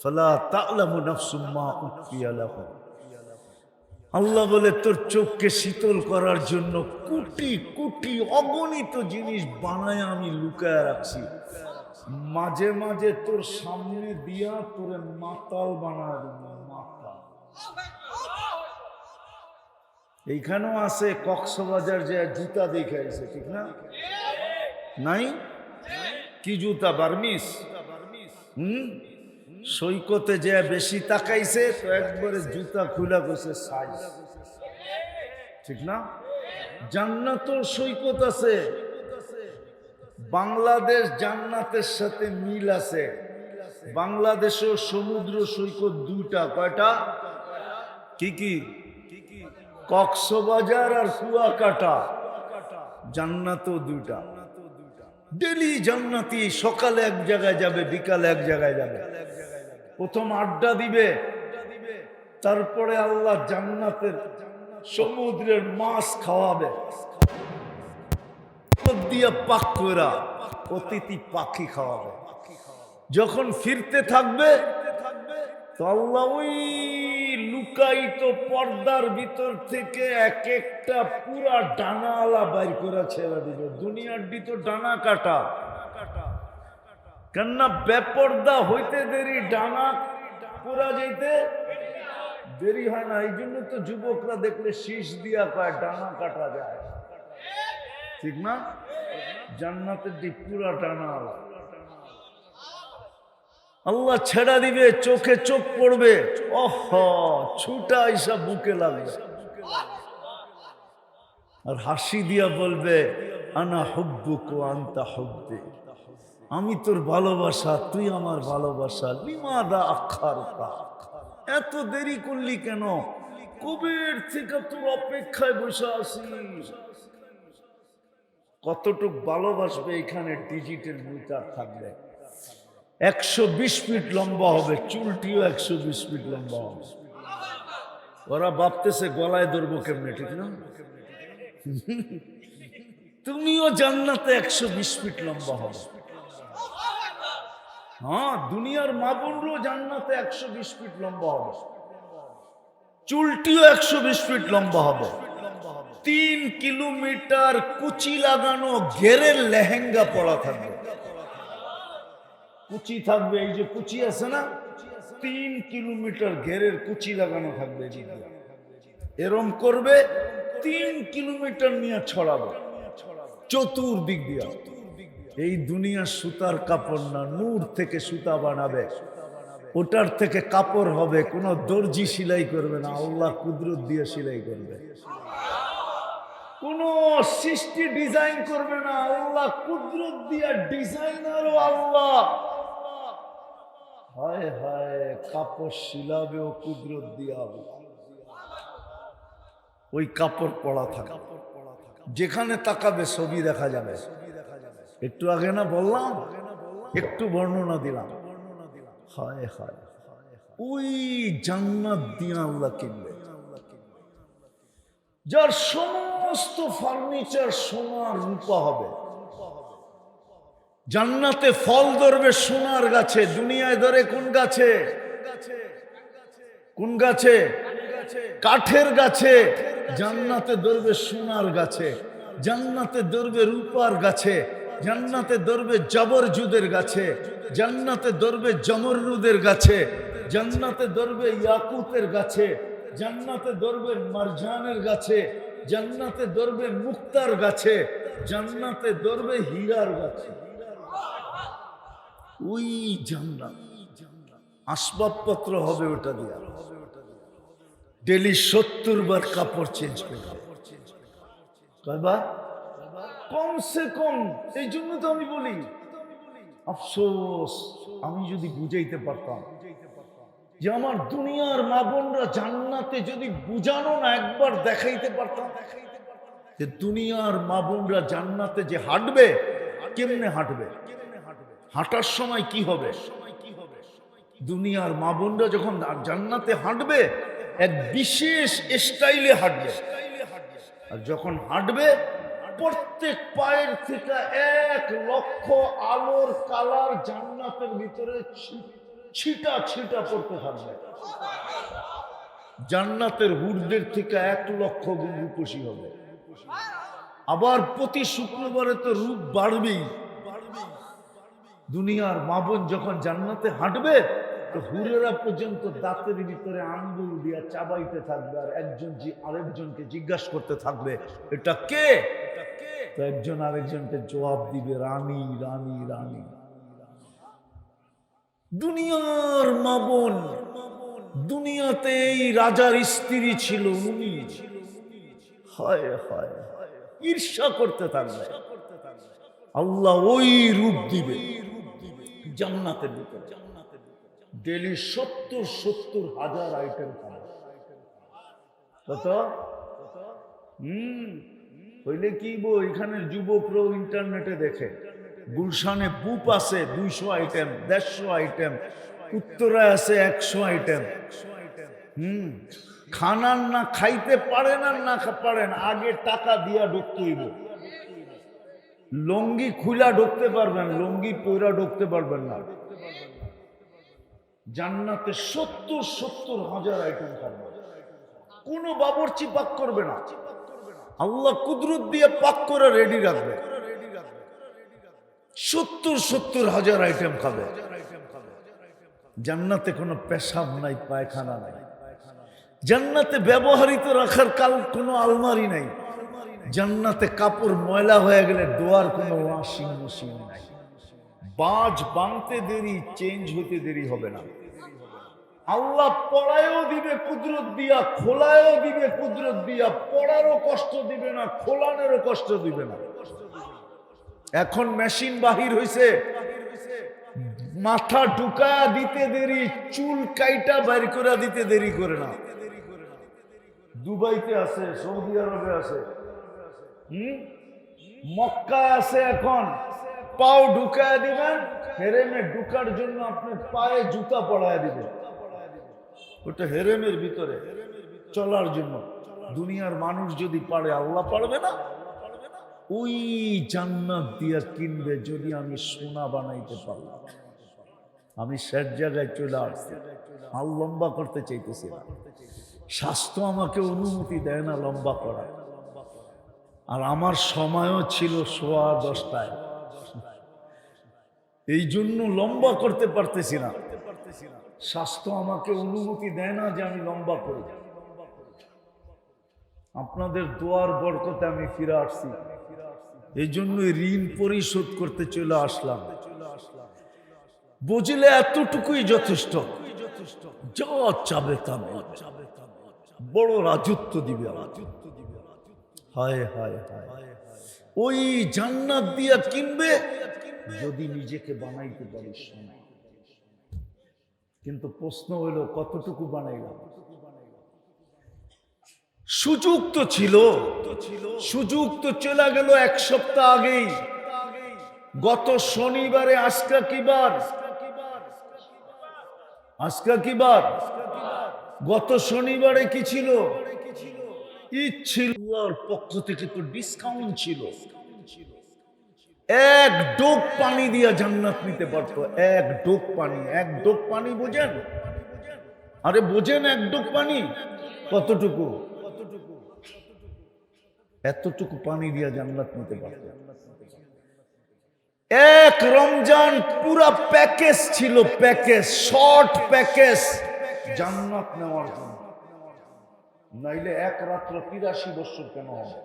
ফালা তা'লামু নাফসুম মা উখফিয়া লাহুম। আল্লাহ বলে তোর চোখকে শীতল করার জন্য কোটি কোটি অগণিত জিনিস বানায় আমি লুকায় রাখছি, মাঝে মাঝে তোর সামনে দিয়া তোরে মাতাল বানায় দেব। মাতাল এইখানেও আছে, কক্সবাজার যে জুতা দেখাইছে, ঠিক না? নাই? কি জুতা? বার্মিস। সৈকতে যে বেশি তাকাইছে তো একবারে জুতা খুলা করছে সাইজ, ঠিক না? জান্নাতুল সৈকত আছে, বাংলাদেশ জান্নাতের সাথে মিল আছে। বাংলাদেশেও সমুদ্র সৈকত দুইটা। কয়টা? কি কি? কক্সবাজার আর কুয়াকাটা। জান্নাতও দুইটা। ডেলি জান্নাতি সকালে এক জায়গায় যাবে, বিকালে এক জায়গায় যাবে। প্রথম আড্ডা দিবে, তারপরে আল্লাহ জান্নাতের সমুদ্রের মাছ খাওয়াবে দিয়া পাক কইরা, অতিথি পাখি খাওয়াবে। যখন ফিরতে থাকবে তো আল্লাহ ওই লুকায়িত পর্দার ভিতর থেকে এক একটা পুরা ডানাওয়ালা বাইর করে ছেড়ে দিবে। দুনিয়ার তো ডানা কাটা, কেননা বেপর্দা হইতে দেরি, ডানা পুরা যাইতে দেরি হয় না। এই জন্য তো যুবকরা দেখলে শীষ দিয়া কয় ডানা কাটা যায়, ঠিক না? জান্নাতের পুরা ডানাওয়ালা। আল্লাহ ছেড়া দিবে, চোখে চোখ পড়বে, ওহ ছুটা এসব বুকে লাগবে, আর হাসি দিয়া বলবে আনা হুব্বুক ওয়া আনতা হুব্বি, আমি তোর ভালোবাসা, তুই আমার ভালোবাসা। লিমাদা আখারতা, এত দেরি করলি কেন? কবের থেকে তোর অপেক্ষায় বসে আছি। কতটুক ভালোবাসবে এখানে ডিজিটাল মিটার থাকবে। 120 ফিট লম্বা হবে, চুলটিও 120 ফিট লম্বা হবে। ওরা ভাবতেছে গলায় ধরবো কেমনে, ঠিক না? তুমিও জান্নাতে 120 ফিট লম্বা হবে। হ্যাঁ, দুনিয়ার মা বোনরাও জান্নাতে 120 ফিট লম্বা হবে, চুলটিও 120 ফিট লম্বা হবে। 3 কিলোমিটার কুচি লাগানো ঘেরের লেহেঙ্গা পরা থাকবে। কুচি থাকবে, এই যে কুচি আছে না, 3 কিলোমিটার ঘেরের কুচি লাগানো থাকবে। এরম করবে, 3 কিলোমিটার নিয়ে ছড়াবে চতুর্দিক দিয়া। এই দুনিয়া সুতার কাপড় না, নূর থেকে সুতা বানাবে, ওটার থেকে কাপড় হবে। কোনো দর্জি সেলাই করবে না, আল্লাহ কুদরত দিয়ে সেলাই করবে। কোন সৃষ্টি ডিজাইন করবে না, আল্লাহ কুদরত দিয়া ডিজাইনারও আল্লাহ। হায় হায়, কাপড় শিলাবে ও কুদরত দিয়া, ওই কাপড় পরা থাকে, যেখানে তাকাবে ছবি দেখা যাবে। একটু আগে না বললাম, একটু বর্ণনা দিলাম। হায় হায়, ওই জান্নাত দিয়ে আল্লাহ কিনবে, যার সমস্ত ফার্নিচার সোনার রূপা হবে। জান্নাতে ফল ধরবে সোনার গাছে। দুনিয়ায় ধরে কোন গাছে? কোন গাছে? কাঠের গাছে। জান্নাতে ধরবে সোনার গাছে, জান্নাতে ধরবে রূপার গাছে, জান্নাতে ধরবে জবরজুদের গাছে, জান্নাতে ধরবে জমরুদের গাছে, জান্নাতে ধরবে ইয়াকুতের গাছে, জান্নাতে ধরবে মারজানের গাছে, জান্নাতে ধরবে মুক্তার গাছে, জান্নাতে ধরবে হীরার গাছে। ওই জান্নাত, আসবাবপত্র হবে ওটা দিয়া। ডেলি 70 বার কাপড় চেঞ্জ করবে। কয়বার? কমসে কম। এই জন্য তো আমি বলি, আফসোস, আমি যদি বুঝাইতে পারতাম যে আমার দুনিয়ার মা বোনরা জান্নাতে, যদি বুঝানো না একবার দেখাইতে পারতাম যে দুনিয়ার মা বোনরা জান্নাতে যে হাঁটবে, কেমনে হাঁটবে, হাঁটার সময় কি হবে। দুনিয়ার মা বোনরা যখন জান্নাতে হাঁটবে এক বিশেষ স্টাইলে হাঁটবে, আর যখন হাঁটবে প্রত্যেক পায়ের থেকে 1 লক্ষ আলোর কালার জান্নাতের ভিতরে ছিটা ছিটা পড়তে থাকবে। জান্নাতের হুরদের থেকে 1,00,000 গুণ রূপসী হবে। আবার প্রতি শুক্রবারে তো রূপ বাড়বেই। দুনিয়ার মা বোন যখন জান্নাতে হাঁটবে তো হুরেরা পর্যন্ত দাঁতের ভিতরে আঙ্গুল দিয়া চাবাইতে থাকবে, আর আরেকজনকে জিজ্ঞাসা করতে থাকবে এটা কে। তো একজন আরেকজনকে জবাব দিবে রানী রানী রানী। দুনিয়ার মা বোন, দুনিয়াতে এই রাজার স্ত্রী ছিল উনি। হায় হায়, ঈর্ষা করতে থাকবে। আল্লাহ ওই রূপ দিবে জান্নাতের ভিতরে। ডেলি 70,000 আইটেম খাবে। কত? হইলে কি বই, এখানের যুবকরাও ইন্টারনেটে দেখে। গুলশানে বুপ আছে 200 আইটেম, 150 আইটেম, উত্তরায় আছে 100 আইটেম। খানার না খাইতে পারেন আর না পারেন, আগে টাকা দিয়া ঢুকতে হইব। লঙ্গি খুলা ঢুকতে পারবেন, লঙ্গি পইরা ঢুকতে পারবেন না। জান্নাতে 70,000 আইটেম খাবে। কোনো বাবুর্চি পাক করবে না, আল্লাহ কুদরত দিয়ে পাক করে রেডি রাখবে। 70,000 আইটেম খাবে। জান্নাতে কোনো পেশাব নাই, পায়খানা নাই। জান্নাতে ব্যবহৃত রাখার কোনো আলমারি নাই। জান্নাতে কাপড় ময়লা হয়ে গেলে ধোয়ার কোনো ওয়াশিং মেশিন নাই। বাজ বাঁধতে দেরি, চেঞ্জ হতে দেরি হবে না। আল্লাহ পড়ায়ও দিবে কুদরত দিয়া, খোলায়ও দিবে কুদরত দিয়া। পড়ারও কষ্ট দিবে না, খোলানেরও কষ্ট দিবে না। এখন মেশিন বাহির হইছে, মাথা ঢুকা দিতে দেরি, চুল কাইটা বাইর করে দিতে দেরি করে না। দুবাইতে আছে, সৌদি আরবে আছে, মক্কা আছে। এখন পাও ঢুকায় দিবেন, হেরেমে ঢুকার জন্য আপনার পায়ে জুতা পড়ায় দিবেন। ওটা হেরেমের ভিতরে চলার জন্য। দুনিয়ার মানুষ যদি পারে, আল্লাহ পারবে না? ওই জান্নাত দিয়া কিনবে যদি আমি সোনা বানাইতে পারলাম। আমি শেষ জায়গায় চলে আসছি, আর লম্বা করতে চাইতেছি না। স্বাস্থ্য আমাকে অনুমতি দেয় না লম্বা করা, আর আমার সময়ও ছিল 10:15। এই জন্য লম্বা করতে পারতেছি না। স্বাস্থ্য আমাকে অনুমতি দেয় না যে আমি লম্বা করি। আপনাদের দোয়ার বরকতে আমি ফিরে আসছি, এই জন্য ঋণ পরিশোধ করতে চলে আসলাম। বুঝলে এতটুকুই যথেষ্ট। যা চাবে তা বড় রাজত্ব দিবে। হায় হায় হায়, ওই জান্নাত দিয়া কিনবে যদি নিজেকে বানাইতে পারিস। কিন্তু প্রশ্ন হইল কতটুকু বানাইলাম? সুযোগ তো ছিল, সুযোগ তো চলে গেল 1 সপ্তাহ আগেই। গত শনিবারে, আজকে কি বার? আজকে কি বার? গত শনিবারে কি ছিল? ঈদ ছিল। আল্লাহর পক্ষ থেকে তো ডিসকাউন্ট ছিল। 1 ডোক পানি দিয়া জান্নাত নিতে পারতো। 1 ডোক পানি। 1 ডোক পানি বোঝেন? আরে বোঝেন 1 ডোক পানি কতটুকু? এতটুকু পানি দিয়া জান্নাত নিতে পারতো। 1 রমজান পুরা প্যাকেজ ছিল, প্যাকেজ, শর্ট প্যাকেজ জান্নাত নেওয়ার জন্য। নাইলে 1 রাত্র 83 বছর কেন হবে?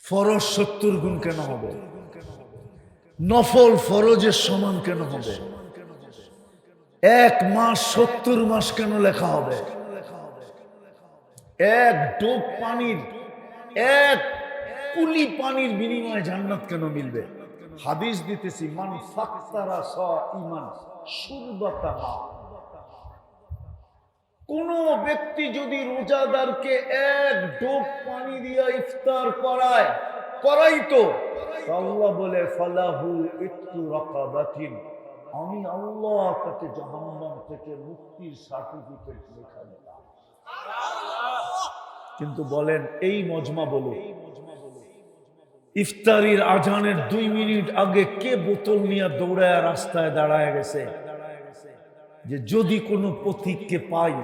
ফরজ 70 গুণ কেন হবে? নফল ফরজের সমান কেন হবে? 1 মাস 70 মাস কেন লেখা হবে? 1 ডোক পানির, 1 কুলি পানির বিনিময়ে জান্নাত কেন মিলবে? হাদিস দিতেছি, মান ফাক্তারা সাইমান শুরবাতা মা। কোন ব্যক্তি যদি রোজাদারকে 1 ডোক পানি দিয়া ইফতার করাইতো, আল্লাহ বলে ফালাহু ইত্তু রাকাবাতিন, আমি আল্লাহ তাকে জাহান্নাম থেকে মুক্তির সার্টিফিকেট লেখা দিলাম। কিন্তু বলেন এই মজমা বলো, ইফতারির আজানের 2 মিনিট আগে কে বোতল নিয়ে দৌড়ায় রাস্তায় দাঁড়ায় গেছে যে যদি কোনো পথিককে পাই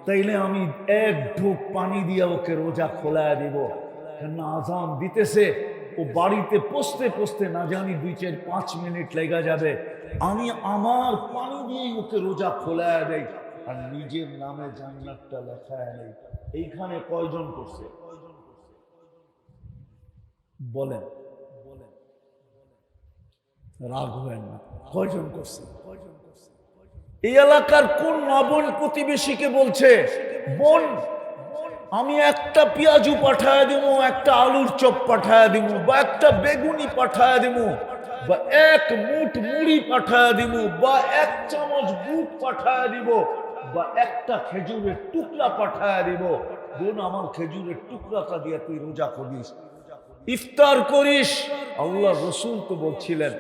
তাইলে আমি 1 ঢোক পানি দিয়ে ওকে রোজা খোলায় দিব। কেন আজান দিতেছে, ও বাড়িতে পৌঁছতে পৌঁছতে না জানি 2-4-5 মিনিট লেগে যাবে, আমি আমার পানি দিয়েই ওকে রোজা খোলায় দেই আর নিজের নামে জান্নাতটা লেখায় নেই। এইখানে কয়জন করছে বলেন? রাগ হবেন না, কয়জন করছে? এই এলাকার কোন মা বোন প্রতিবেশীকে বলছে, বোন আমি একটা পেঁয়াজু পাঠায় দিব, একটা আলুর চপ পাঠায় দিব, বা একটা বেগুনি পাঠায় দিব, বা 1 মুঠ মুড়ি পাঠায় দিব, বা 1 চামচ বুট পাঠায় দিব, বা একটা খেজুরের টুকরা পাঠায় দিব। বোন আমার খেজুরের টুকরাটা দিয়ে তুই রোজা করিস, ইফতার করিস। আল্লাহ রসুল তো বলছিলেন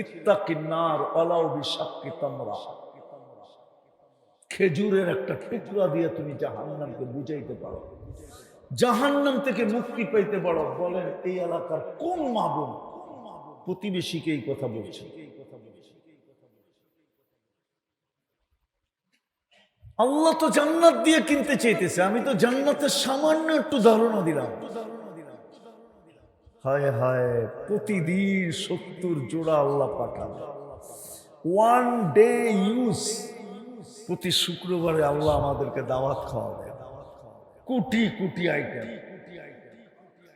ইত্তাকিন নার ওয়ালাউ বিশাক্কি তামরা, খেজুরের একটা টুকরা দিয়ে তুমি জাহান্নামকে বুঝাইতে পারো, জাহান্নাম থেকে মুক্তি পাইতে পারো। বলেন এই এলাকার কোন মা বোন প্রতিবেশীকে এই কথা বলছে? আল্লাহ তো জান্নাত দিয়ে কিনতে চাইতেছে, আমি তো জান্নাতের সামান্য একটু ধারণা দিলাম। হায় হায়, প্রতিদিন 70 জোড়া আল্লাহ পাঠাবে। 1 ডে ইউজ, প্রতি শুক্রবারে আল্লাহ আমাদেরকে দাওয়াত খাওয়াবে, কোটি কোটি আইটেম।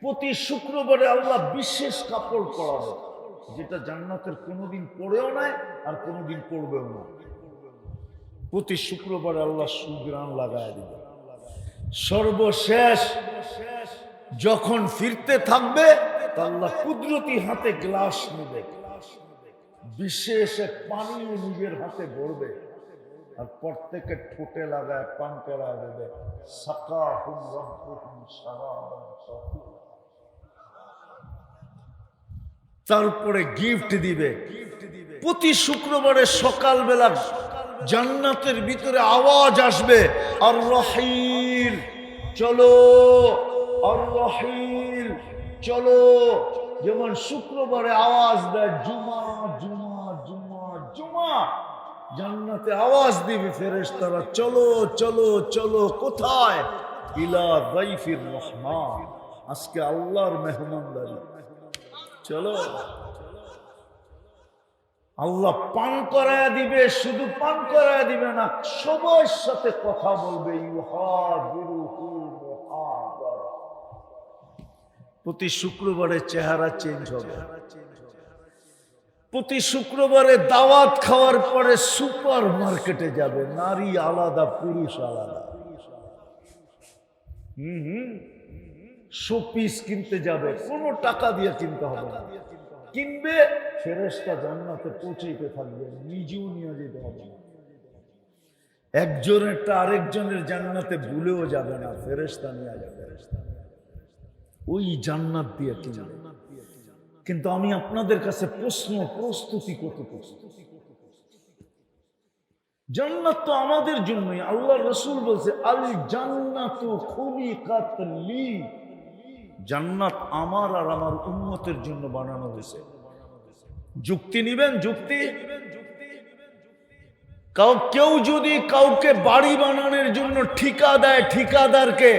প্রতি শুক্রবারে আল্লাহ বিশেষ কাপড় পরাবে, যেটা জান্নাতের কোনোদিন পরেও নাই আর কোনোদিন পরবেও না। প্রতি শুক্রবারে আল্লাহ সুগ্রাণ লাগায় দিবে। সর্বশেষ যখন ফিরতে থাকবে আল্লাহ কুদরতি হাতে গ্লাস নেবে, বিশেষ এক পানিও নিজের হাতে ভরবে আর প্রত্যেকের ঠোঁটে লাগায় পান করা দেবে। সাকাহুম রাব্বুহুম শারাবান তাহুরা, তারপরে গিফট দিবে। প্রতি শুক্রবারে সকালবেলা জান্নাতের ভিতরে আওয়াজ আসবে, আর রহিল চলো, আর রহিল চলো। যেমন শুক্রবারে আওয়াজ দেয় জুমা জুমা জুমা জুমা, জান্নাতে আওয়াজ দিবে ফেরেশতারা, চলো চলো চলো। কোথায়? ইলা দাইফির রহমান, আজকে আল্লাহর মেহমানদারি, চলো। আল্লাহ পান করায় দিবে, শুধু পান করায় দিবে না, সবার সাথে কথা বলবে। প্রতি শুক্রবারে চেহারা চেঞ্জ হবে। প্রতি শুক্রবারে দাওয়াত খাওয়ার পরে সুপার মার্কেটে যাবে, নারী আলাদা পুরুষ আলাদা। শোপিস কিনতে যাবে, কোনো টাকা দিয়ে কিনতে হবে না, কিনবে ফেরেশতা জান্নাতে পৌঁছাইতে থাকবে, নিজেও নিয়ে যেতে হবে না। একজনেরটা আরেকজনের জান্নাতে ভুলেও যাবে না, ফেরেশতা নিয়ে যাবে, ওই জান্নাত দিয়ে কিনবে। কিন্তু আমি আপনাদের কাছে প্রশ্ন, প্রস্তুতি কত? প্রস্তুতি জান্নাত তো আমাদের জন্যই। আল্লাহ রাসূল বলছে আল জান্নাতু খুলিকাত লি, জান্নাত আমার আর আমার উম্মতের জন্য বানানো হয়েছে। যুক্তি নিবেন? যুক্তি? কেউ যদি কাউকে বাড়ি বানানোর জন্য ঠিকা দেয়, ঠিকাদারকে,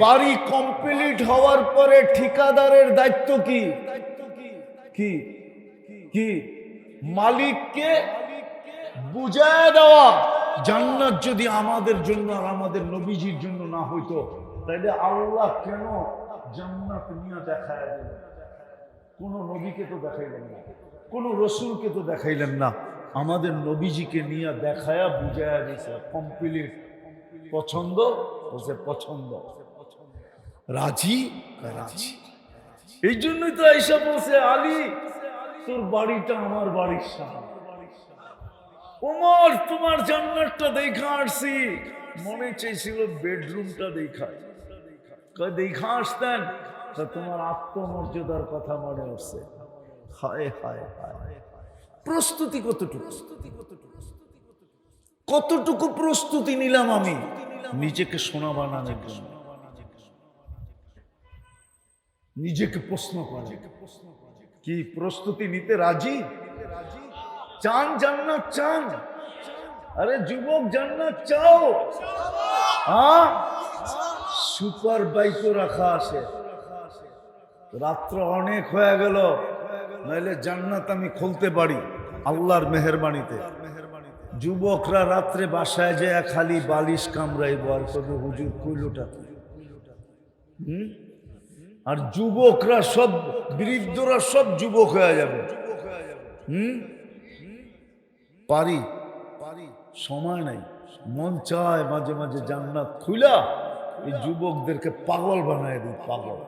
বাড়ি কমপ্লিট হওয়ার পরে ঠিকাদারের দায়িত্ব কি? কি কি? মালিককে বুঝায় দেওয়া। জান্নাত যদি আমাদের জন্য আর আমাদের নবীজির জন্য না হইতো তাহলে আল্লাহ কেন জান্নাত নিয়ে দেখায় দিলেন? কোন নবীকে তো দেখাইলেন না, কোন রসুলকে তো দেখাইলেন না, আমাদের নবীজিকে নিয়ে দেখায়া বুঝায়া দিয়েছে কমপ্লিট। পছন্দ বলছে পছন্দ, রাজি রাজি। এই জন্যই তো আয়েশা বলছে আলী তোর বাড়িটা আমার বাড়ির সামনে, ওমর তোমার জান্নাতটা দেখা আসছি, মনে চাইছিল বেডরুমটা দেখা। দেখা আসতেন তা তোমার আত্মমর্যাদার কথা মনে উঠছে। হায় হায় হায়, প্রস্তুতি কতটুকু? কতটুকু প্রস্তুতি নিলাম আমি নিজেকে সোনা বানানোর জন্য, নিজেকে প্রশ্ন করে, কি প্রস্তুতি নিতে রাজি? চান জান্নাত চান? আরে যুবক জান্নাত চাও? হ্যাঁ, সুপার বাইকও রাখা আছে। রাত্র অনেক হয়ে গেল, নাইলে জান্নাত আমি খুলতে পারি আল্লাহর মেহেরবানিতে। যুবকরা রাত্রে বাসায় যায় খালি বালিশ কামড়াইব আর কবে হুজুর কইলটা কি। আর যুবকরা সব, বৃদ্ধরা সব যুবক হয়ে যাবে। পারি সময় নাই, মন চায় মাঝে মাঝে জান্নাত খুলা এই যুবকদেরকে পাগল বানায় দিই, পাগল।